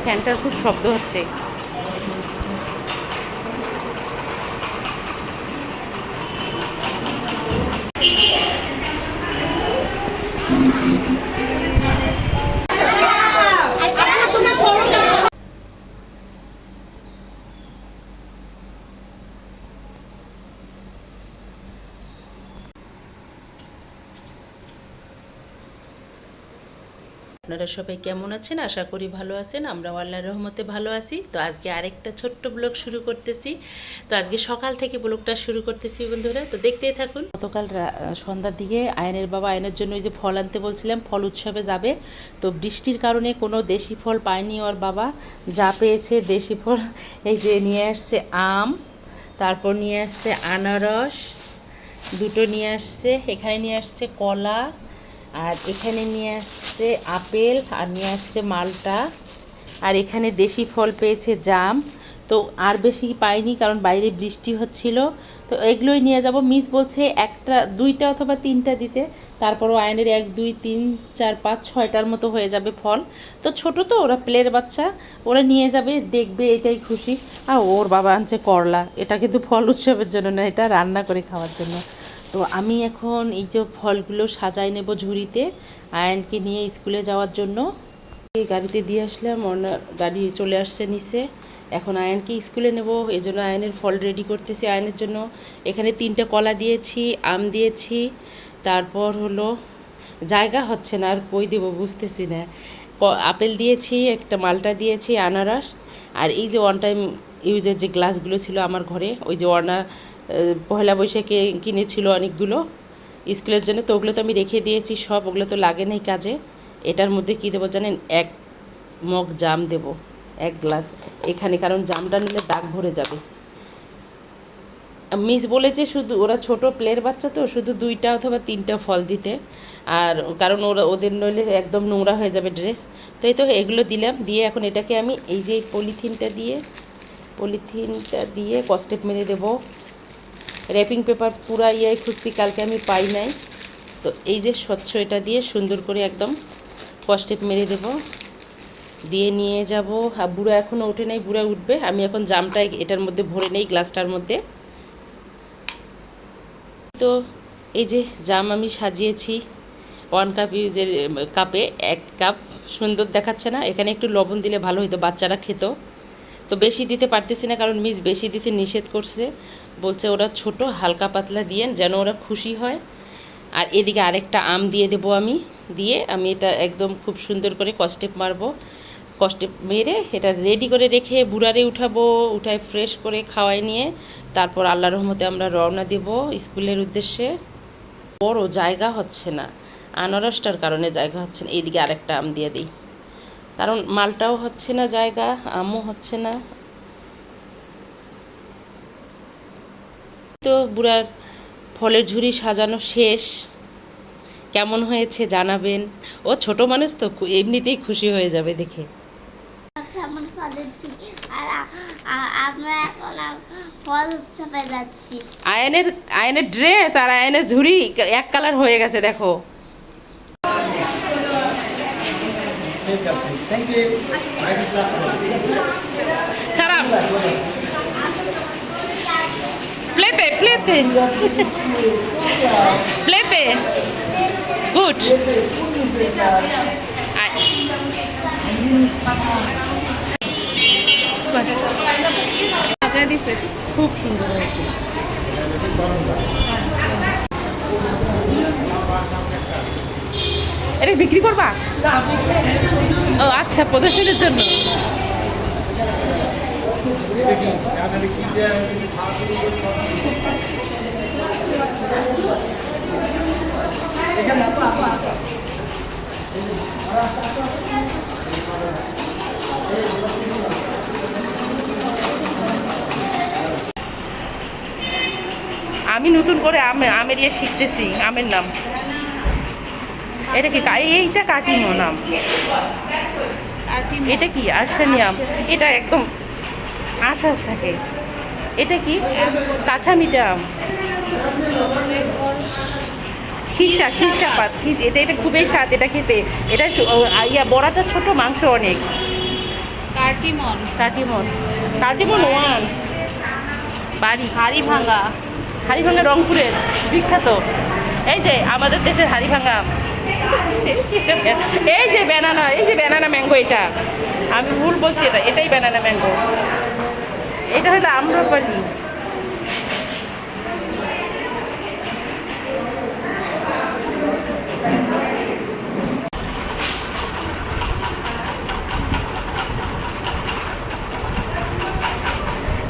ফ্যানটার খুব শব্দ হচ্ছে। আপনারা সবাই কেমন আছেন? আশা করি ভালো আছেন। আমরাও আল্লাহর রহমতে ভালো আছি। তো আজকে আরেকটা ছোট্ট ব্লগ শুরু করতেছি। তো আজকে সকাল থেকে ব্লগটা শুরু করতেছি বন্ধুরা, তো দেখতেই থাকুন। গতকাল সন্ধ্যার দিকে আয়নের বাবা আয়নের জন্য ওই যে ফল আনতে বলছিলাম, ফল উৎসবে যাবে। তো বৃষ্টির কারণে কোনো দেশি ফল পায়নি ওর বাবা। যা পেয়েছে দেশি ফল, এই যে নিয়ে আসছে আম, তারপর নিয়ে আসছে আনারস দুটো নিয়ে আসছে, এখানে নিয়ে আসছে কলা, আর এখানে নিয়ে আসছে আপেল, আর নিয়ে আসছে মালটা, আর এখানে দেশি ফল পেয়েছে জাম। তো আর বেশি পাইনি কারণ বাইরে বৃষ্টি হচ্ছিল। তো এগুলোই নিয়ে যাব। মিস বলছে একটা দুইটা অথবা তিনটা দিতে, তারপরও আয়নের 1 2 3 4 5 6টার মতো হয়ে যাবে ফল। তো ছোট তো ওরা প্লের বাচ্চা, ওরা নিয়ে যাবে, দেখবে, এটাই খুশি। আর ওর বাবা আনছে করলা, এটা কিন্তু ফল উৎসবের জন্য না, এটা রান্না করে খাওয়ার জন্য। তো আমি এখন এই যে ফলগুলো সাজাই নেব ঝুড়িতে আয়নকে নিয়ে স্কুলে যাওয়ার জন্য। এই গাড়িতে দিয়ে আসলাম, ওনার গাড়ি চলে আসছে নিচে। এখন আয়নকে স্কুলে নেব, এই জন্য আয়নের ফল রেডি করতেছি আয়নের জন্য। এখানে 3টে কলা দিয়েছি, আম দিয়েছি, তারপর হলো জায়গা হচ্ছে না আর কই দেবো বুঝতেছি না। আপেল দিয়েছি, একটা মালটা দিয়েছি, আনারস, আর এই যে ওয়ান টাইম ইউজের যে গ্লাসগুলো ছিল আমার ঘরে, ওই যে পয়লা বৈশাখে কিনেছিল অনেকগুলো স্কুলের জন্য, তো ওগুলো তো আমি রেখে দিয়েছি সব, ওগুলো তো লাগে নাই কাজে। এটার মধ্যে কী দেবো জানেন? 1 মগ জাম দেব, 1 গ্লাস এখানে, কারণ জামটা নিলে দাগ ভরে যাবে। মিস বলেছে শুধু ওরা ছোট প্লের বাচ্চা, তো শুধু 2টা অথবা 3টা ফল দিতে, আর কারণ ওদের নইলে একদম নোংরা হয়ে যাবে ড্রেস। তো এই তো এগুলো দিলাম, দিয়ে এখন এটাকে আমি এই যে পলিথিনটা দিয়ে কস্টেপ মেরে দেবো। র্যাপিং পেপার পুরা খুঁজছি, কালকে আমি পাই নাই। তো এই যে স্বচ্ছ এটা দিয়ে সুন্দর করে একদম কস্টেপ মেরে দেব, দিয়ে নিয়ে যাব। বুড়া এখনও ওঠে নাই, বুড়া উঠবে। আমি এখন জামটা এটার মধ্যে ভরে নেই, গ্লাসটার মধ্যে। তো এই যে জাম আমি সাজিয়েছি 1 কাপ ইউজের কাপে, 1 কাপ। সুন্দর দেখাচ্ছে না? এখানে একটু লবণ দিলে ভালো হতো, বাচ্চারা খেত। তো বেশি দিতে পারতেছি না কারণ মিস বেশি দিতে নিষেধ করছে, বলছে ওরা ছোট, হালকা পাতলা দিয়েন যেন ওরা খুশি হয়। আর এদিকে আরেকটা আম দিয়ে দেবো আমি, দিয়ে আমি এটা একদম খুব সুন্দর করে কস্টেপ মারবো। কস্টেপ মেরে এটা রেডি করে রেখে বুড়ারে উঠাবো, উঠায় ফ্রেশ করে খাওয়াই নিয়ে তারপর আল্লাহর রহমতে আমরা রওনা দেব স্কুলের উদ্দেশ্যে। বড় জায়গা হচ্ছে না, আনারসটার কারণে জায়গা হচ্ছে না। এইদিকে আরেকটা আম দিয়ে দিই, কারণ মালটাও হচ্ছে না জায়গা, আমও হচ্ছে না। তো বুড়ার ফলের ঝুড়ি সাজানো শেষ। কেমন হয়েছে জানাবেন। ও ছোট মানুষ তো এমনিতেই খুশি হয়ে যাবে দেখে। আমরা এখন ফল উৎসবে যাচ্ছি। আয়নের ড্রেস আর আয়নের ঝুড়ি এক কালার হয়ে গেছে দেখো। সারাম প্লেতে প্লেতে প্লেতে গুড। খুব সুন্দর হয়েছে। এটা বিক্রি করবা? ও আচ্ছা, প্রদর্শনের জন্য। আমি নতুন করে আমের ইয়ে শিখতেছি, আমের নাম এটা কি? এইটা কাটিমো নাম, এটা কি আর্সেনিয়াম, এটা একদম আশ্বাস থাকে। এটা কি? কাঁচা মিঠা আম, খিসা পাত, এটা খুবই স্বাদ এটা খেতে। এটা বড়াটা ছোট, মাংস অনেক। কাটিমন কাটিমন, কাটিমন ওয়ান বাড়ি হাড়িভাঙা হাড়িভাঙ্গা রংপুরের বিখ্যাত। এই যে আমাদের দেশের হাড়িভাঙ্গা, এই যে ব্যানানা, এই যে ব্যানানা ম্যাঙ্গো, এটা আমি ভুল বলছি, এটাই ব্যানানা ম্যাঙ্গো, এটা হলো আম্রপালি।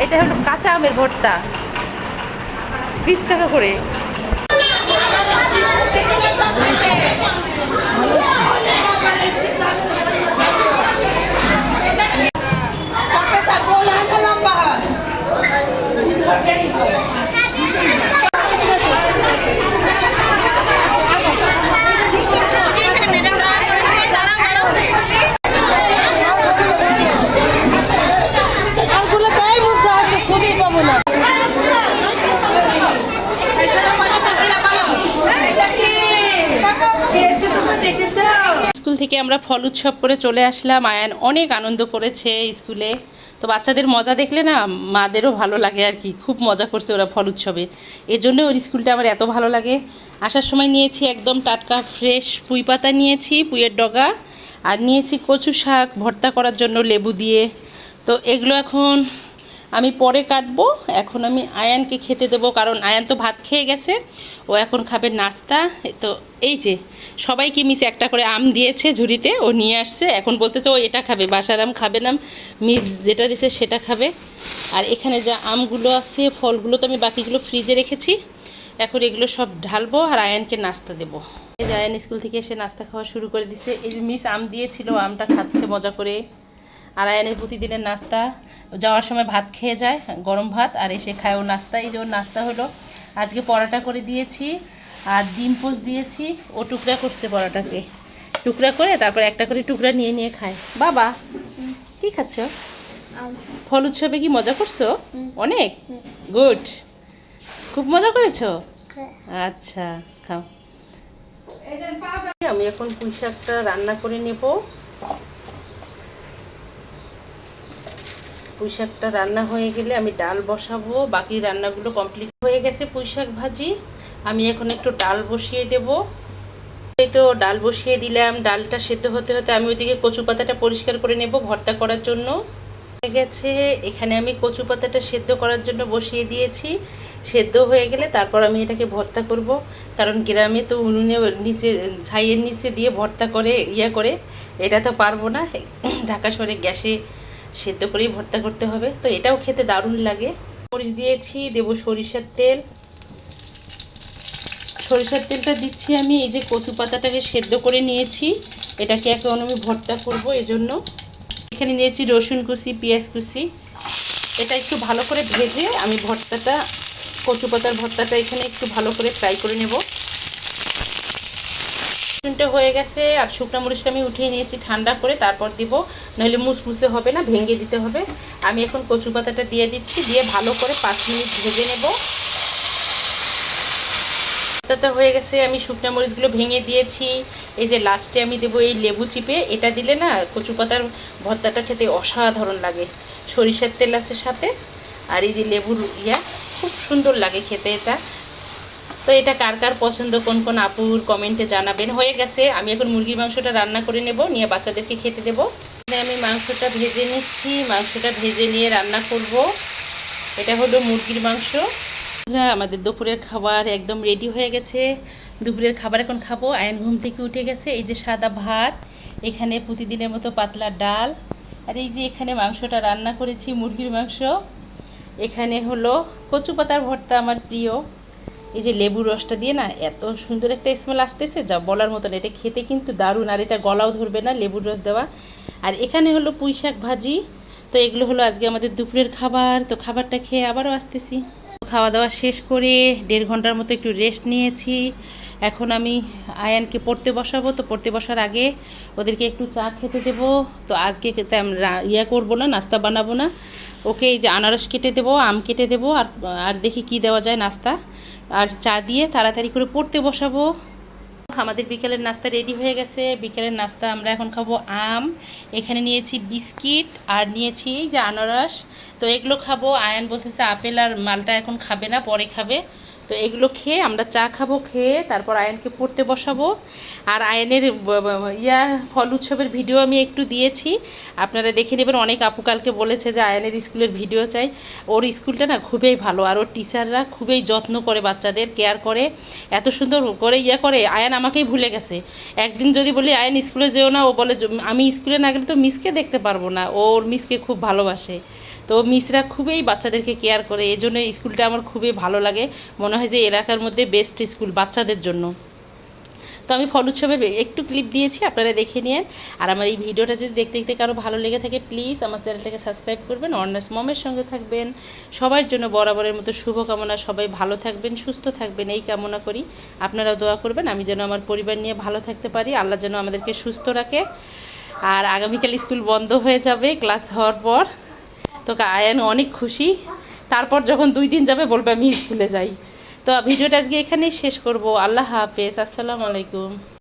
এটা হলো কাঁচা আমের ভর্তা, 20 টাকা করে। স্কুল থেকে আমরা ফল উৎসব করে চলে আসলাম। আয়ান অনেক আনন্দ করেছে স্কুলে। তো বাচ্চাদের মজা দেখলে না মাদেরও ভালো লাগে আর কি, খুব মজা করছে ওরা ফল উৎসবে। এজন্য ওর স্কুলটা আমার এত ভালো লাগে। আসার সময় নিয়েছি একদম টাটকা ফ্রেশ পুঁই পাতা, নিয়েছি পুঁইয়ের ডগা, আর নিয়েছি কচু শাক ভর্তা করার জন্য লেবু দিয়ে। তো এগুলো এখন আমি পরে কাটবো, এখন আমি আয়ানকে খেতে দেবো, কারণ আয়ান তো ভাত খেয়ে গেছে, ও এখন খাবে নাস্তা। তো এই যে সবাইকে মিস একটা করে আম দিয়েছে ঝুড়িতে, ও নিয়ে আসছে, এখন বলতেছে ও এটা খাবে, বাসার আম খাবে না, মিস যেটা দিছে সেটা খাবে। আর এখানে যা আমগুলো আছে ফলগুলো তো আমি বাকিগুলো ফ্রিজে রেখেছি, এখন এগুলো সব ঢালবো আর আয়ানকে নাস্তা দেবো। এই যে আয়ান স্কুল থেকে এসে নাস্তা খাওয়া শুরু করে দিছে। এই যে মিস আম দিয়েছিল, আমটা খাচ্ছে মজা করে। আর আয়ানের প্রতিদিনের নাস্তা, যাওয়ার সময় ভাত খেয়ে যায়, গরম ভাত, আর এসে খায় ও নাস্তা। এই যে ওর নাস্তা হলো, আজকে পরোটা করে দিয়েছি আর ডিম পোচ দিয়েছি। ও টুকরা করছে পরোটাকে, টুকরা করে তারপর একটা করে টুকরা নিয়ে নিয়ে খায়। বাবা কি খাচ্ছ? ফল উৎসবে কি মজা করছো? অনেক গুড, খুব মজা করেছো? আচ্ছা খাও। আমি এখন পুঁই শাকটা রান্না করে নেব। পুঁই শাকটা রান্না হয়ে গেলে আমি ডাল বসাবো, বাকি রান্নাগুলো কমপ্লিট হয়ে গেছে। পুঁই শাক ভাজি, আমি এখন একটু ডাল বসিয়ে দেব। এই তো ডাল বসিয়ে দিলাম, ডালটা সেদ্ধ হতে হতে আমি ওইদিকে কচু পাতাটা পরিষ্কার করে নেব ভর্তা করার জন্য। হয়ে গেছে, এখানে আমি কচু পাতাটা সেদ্ধ করার জন্য বসিয়ে দিয়েছি। সেদ্ধ হয়ে গেলে তারপর আমি এটাকে ভর্তা করব, কারণ গ্রামে তো উনুনে নিচে ছাইয়ের নিচে দিয়ে ভর্তা করে করে, এটা তো পারবো না, ঢাকা শহরে গ্যাসে সেদ্ধ করেই ভর্তা করতে হবে। তো এটাও খেতে দারুণ লাগে। মরিচ দিয়েছি, দেব সরিষার তেল। সরিষার তেলটা দিচ্ছি আমি। এই যে কচু পাতাটাকে সেদ্ধ করে নিয়েছি, এটাকে এখন আমি ভর্তা করব, এজন্য এখানে নিয়েছি রসুন কুচি, পেঁয়াজ কুচি। এটা একটু ভালো করে ভেজে আমি ভর্তাটা, কচু পাতার ভর্তাটা এখানে একটু ভালো করে ফ্রাই করে নেব। রসুনটা হয়ে গেছে, আর শুকনো মরিচটা আমি উঠিয়ে নিয়েছি ঠান্ডা করে, তারপর দিব, নাহলে মুসমুসে হবে না, ভেঙে দিতে হবে। আমি এখন কচু পাতাটা দিয়ে দিচ্ছি, দিয়ে ভালো করে 5 মিনিট ভেজে নেব। ভর্তাটা হয়ে গেছে, আমি শুকনো মরিচগুলো ভেঙে দিয়েছি। এই যে লাস্টে আমি দেবো এই লেবু চিপে, এটা দিলে না কচু পাতার ভর্তাটা খেতে অসাধারণ লাগে। সরিষার তেল আছে সাথে, আর এই যে লেবুর খুব সুন্দর লাগে খেতে এটা। তো এটা কার কার পছন্দ, কোন কোন আপুর কমেন্টে জানাবেন। হয়ে গেছে, আমি এখন মুরগির মাংসটা রান্না করে নেব, নিয়ে বাচ্চাদেরকে খেতে দেবো। আমি মাংসটা ভেজে নিচ্ছি, মাংসটা ভেজে নিয়ে রান্না করব। এটা হলো মুরগির মাংস। আমাদের দুপুরের খাবার একদম রেডি হয়ে গেছে। দুপুরের খাবার এখন খাবো। আয়ন ঘুম থেকে উঠে গেছে। এই যে সাদা ভাত, এখানে প্রতিদিনের মতো পাতলা ডাল, আর এই যে এখানে মাংসটা রান্না করেছি মুরগির মাংস। এখানে হলো কচু পাতার ভর্তা, আমার প্রিয়। এই যে লেবুর রসটা দিয়ে না এত সুন্দর একটা স্মেল আসতেছে, যা বলার মতো না। এটা খেতে কিন্তু দারুণ, আর এটা গলাও ধরবে না, লেবুর রস দেওয়া। আর এখানে হলো পুঁই শাক ভাজি। তো এগুলো হলো আজকে আমাদের দুপুরের খাবার। তো খাবারটা খেয়ে আবারও আসতেছি। খাওয়া দাওয়া শেষ করে 1.5 ঘন্টার মতো একটু রেস্ট নিয়েছি। এখন আমি আয়ানকে পড়তে বসাবো। তো পড়তে বসার আগে ওদেরকে একটু চা খেতে দেবো। তো আজকে করবো না, নাস্তা বানাবো না। ওকে এই যে আনারস কেটে দেবো, আম কেটে দেবো, আর দেখি কি দেওয়া যায় নাস্তা, আর চা দিয়ে তাড়াতাড়ি করে পড়তে বসাবো। আমাদের বিকেলের নাস্তা রেডি হয়ে গেছে। বিকেলের নাস্তা আমরা এখন খাবো আম, এখানে নিয়েছি বিস্কিট আর নিয়েছি এই যে আনারস। তো এগুলো খাবো। আয়ান বলতেছে আপেল আর মালটা এখন খাবে না, পরে খাবে। তো এগুলো খেয়ে আমরা চা খাবো, খেয়ে তারপর আয়ানকে পড়তে বসাবো। আর আয়ানের ফল উৎসবের ভিডিও আমি একটু দিয়েছি, আপনারা দেখে নেবেন। অনেক আপু কালকে বলেছে যে আয়ানের স্কুলের ভিডিও চাই। ওর স্কুলটা না খুবই ভালো, আর ওর টিচাররা খুবই যত্ন করে, বাচ্চাদের কেয়ার করে, এত সুন্দর করে করে। আয়ান আমাকেই ভুলে গেছে। একদিন যদি বলি আয়ান স্কুলে যেও না, ও বলে আমি স্কুলে না গেলে তো মিসকে দেখতে পারবো না। ওর মিসকে খুব ভালোবাসে। তো মিসরা খুবই বাচ্চাদেরকে কেয়ার করে, এই জন্য স্কুলটা আমার খুবই ভালো লাগে। মনে হয় যে এলাকার মধ্যে বেস্ট স্কুল বাচ্চাদের জন্য। তো আমি ফল উৎসবে একটু ক্লিপ দিয়েছি, আপনারা দেখে নিন। আর আমার এই ভিডিওটা যদি দেখতে দেখতে কারো ভালো লেগে থাকে, প্লিজ আমার চ্যানেলটাকে সাবস্ক্রাইব করবেন, অর্নাস মমের সঙ্গে থাকবেন। সবার জন্য বরাবরের মতো শুভকামনা, সবাই ভালো থাকবেন, সুস্থ থাকবেন, এই কামনা করি। আপনারাও দোয়া করবেন আমি যেন আমার পরিবার নিয়ে ভালো থাকতে পারি, আল্লাহ যেন আমাদেরকে সুস্থ রাখে। আর আগামীকাল স্কুল বন্ধ হয়ে যাবে ক্লাস হওয়ার পর। তো আয়ান অনেক খুশি। তারপর যখন 2 দিন যাবে বলবে আমি স্কুলে যাই। তো ভিডিওটা আজকে এখানেই শেষ করব। আল্লাহ হাফেজ, আসসালামু আলাইকুম।